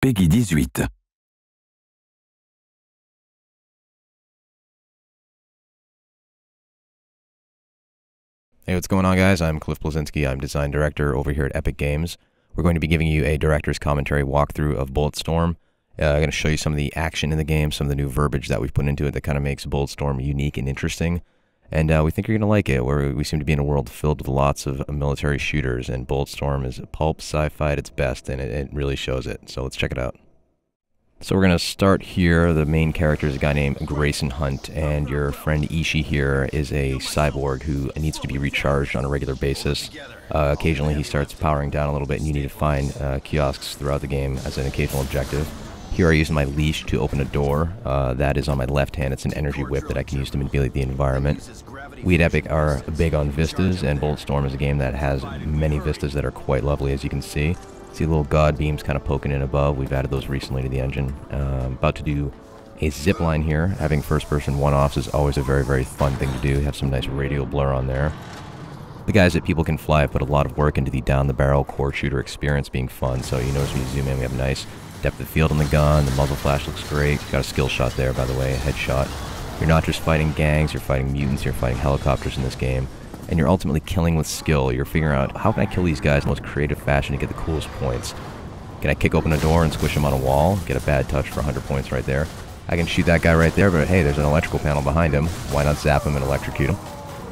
Peggy 18. Hey, what's going on, guys? I'm Bleszinski. I'm design director over here at Epic Games. We're going to be giving you a director's commentary walkthrough of Bulletstorm. I'm going to show you some of the action in the game, some of the new verbiage that we've put into it that kind of makes Bulletstorm unique and interesting. And we think you're going to like it. We seem to be in a world filled with lots of military shooters, and Bulletstorm is pulp sci-fi at its best, and it really shows it. So let's check it out. So we're going to start here. The main character is a guy named Grayson Hunt, and your friend Ishii here is a cyborg who needs to be recharged on a regular basis. Occasionally he starts powering down a little bit, and you need to find kiosks throughout the game as an occasional objective. Here I use my leash to open a door. That is on my left hand. It's an energy whip that I can use to manipulate the environment. We at Epic are big on vistas, and Bulletstorm is a game that has many vistas that are quite lovely, as you can see. See little god beams kind of poking in above. We've added those recently to the engine. About to do a zip line here. Having first-person one-offs is always a very, very fun thing to do. Have some nice radial blur on there. The guys at People Can Fly have put a lot of work into the down-the-barrel core shooter experience being fun. So you notice when you zoom in, we have nice depth of field on the gun. The muzzle flash looks great. Got a skill shot there, by the way, a headshot. You're not just fighting gangs, you're fighting mutants, you're fighting helicopters in this game. And you're ultimately killing with skill. You're figuring out, how can I kill these guys in the most creative fashion to get the coolest points? Can I kick open a door and squish them on a wall? Get a bad touch for 100 points right there. I can shoot that guy right there, but hey, there's an electrical panel behind him. Why not zap him and electrocute him?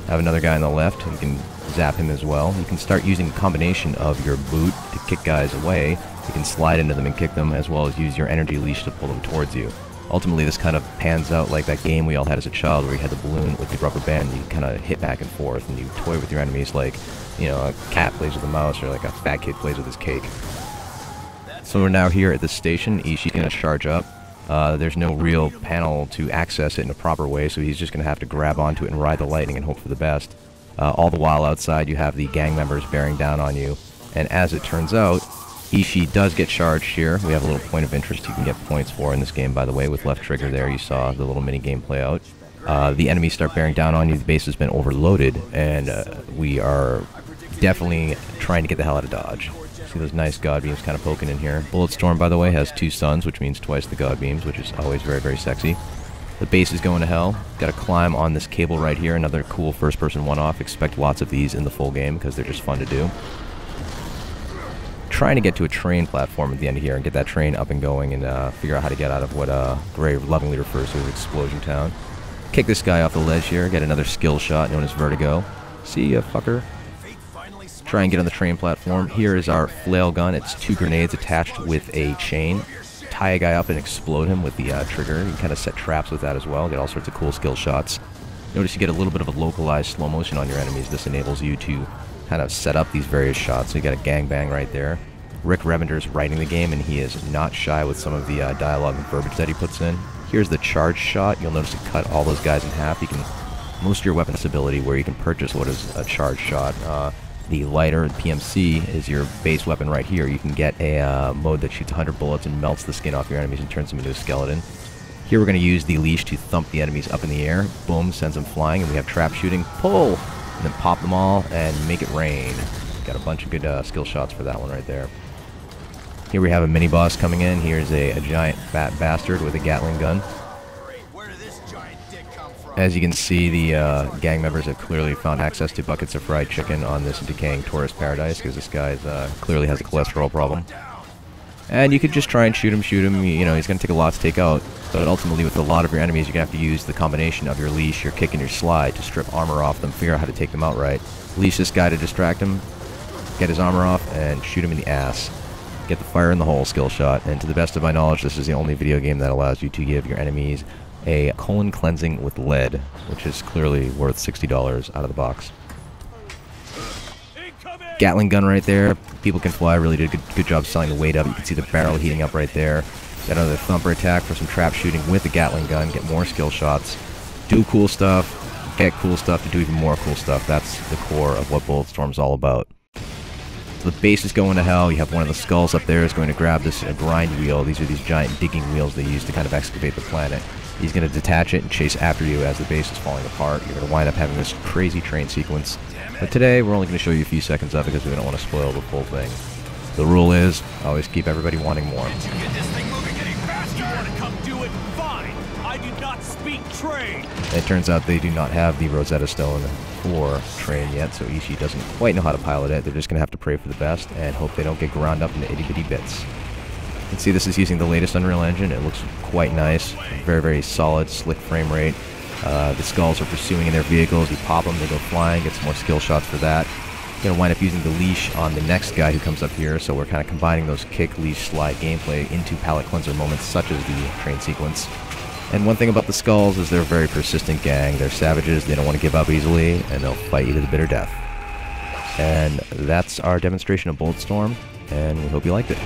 Have another guy on the left. You can zap him as well. You can start using a combination of your boot to kick guys away. You can slide into them and kick them, as well as use your energy leash to pull them towards you. Ultimately, this kind of pans out like that game we all had as a child where you had the balloon with the rubber band and you kind of hit back and forth and you toy with your enemies like, you know, a cat plays with a mouse or like a fat kid plays with his cake. So we're now here at the station. Ishii's going to charge up. There's no real panel to access it in a proper way, so he's just going to have to grab onto it and ride the lightning and hope for the best. All the while outside you have the gang members bearing down on you, and as it turns out, Ishii does get charged here. We have a little point of interest you can get points for in this game, by the way, with left trigger there. You saw the little mini game play out. The enemies start bearing down on you. The base has been overloaded, and we are definitely trying to get the hell out of Dodge. See those nice god beams kind of poking in here. Bulletstorm, by the way, has 2 suns, which means twice the god beams, which is always very, very sexy. The base is going to hell. Got to climb on this cable right here. Another cool first-person one-off. Expect lots of these in the full game because they're just fun to do. Trying to get to a train platform at the end of here and get that train up and going and figure out how to get out of what Gray lovingly refers to as Explosion Town. Kick this guy off the ledge here, get another skill shot known as Vertigo. See ya, fucker. Try and get on the train platform. Here is our flail gun. It's 2 grenades attached with a chain. Tie a guy up and explode him with the trigger. You can kind of set traps with that as well. Get all sorts of cool skill shots. Notice you get a little bit of a localized slow motion on your enemies. This enables you to kind of set up these various shots. So you got a gangbang right there. Rick Revender's writing the game, and he is not shy with some of the dialogue and verbiage that he puts in. Here's the charge shot. You'll notice it cut all those guys in half. You can most of your weapons ability where you can purchase what is a charge shot. The lighter, PMC, is your base weapon right here. You can get a mode that shoots 100 bullets and melts the skin off your enemies and turns them into a skeleton. Here we're going to use the leash to thump the enemies up in the air. Boom, sends them flying, and we have trap shooting. Pull! And then pop them all and make it rain. Got a bunch of good skill shots for that one right there. Here we have a mini-boss coming in. Here's a giant fat bastard with a Gatling gun. As you can see, the gang members have clearly found access to buckets of fried chicken on this decaying tourist paradise because this guy clearly has a cholesterol problem. And you could just try and shoot him, you know, he's going to take a lot to take out. But ultimately, with a lot of your enemies, you're going to have to use the combination of your leash, your kick, and your slide to strip armor off them, figure out how to take them out right. Leash this guy to distract him, get his armor off, and shoot him in the ass. Get the fire in the hole skill shot. And to the best of my knowledge, this is the only video game that allows you to give your enemies a colon cleansing with lead, which is clearly worth $60 out of the box. Gatling gun right there. People Can Fly really did a good job selling the weight up. You can see the barrel heating up right there. Got another thumper attack for some trap shooting with the Gatling gun. Get more skill shots. Do cool stuff. Get cool stuff to do even more cool stuff. That's the core of what Bulletstorm's all about. So the base is going to hell. You have one of the skulls up there is going to grab this grind wheel. These are these giant digging wheels they use to kind of excavate the planet. He's going to detach it and chase after you as the base is falling apart. You're going to wind up having this crazy train sequence. But today, we're only going to show you a few seconds of it because we don't want to spoil the full thing. The rule is, always keep everybody wanting more. Can't you get this thing moving any faster? You want to come do it? Fine. I do not speak train. It turns out they do not have the Rosetta Stone for train yet, so Ishii doesn't quite know how to pilot it. They're just going to have to pray for the best and hope they don't get ground up into itty-bitty bits. You can see this is using the latest Unreal Engine. It looks quite nice. Very, very solid, slick frame rate. The skulls are pursuing in their vehicles. You pop them, they go flying, get some more skill shots for that. Going to wind up using the leash on the next guy who comes up here, so we're kind of combining those kick, leash, slide gameplay into palate cleanser moments such as the train sequence. And one thing about the skulls is they're a very persistent gang. They're savages, they don't want to give up easily, and they'll fight you to the bitter death. And that's our demonstration of Bulletstorm, and we hope you liked it.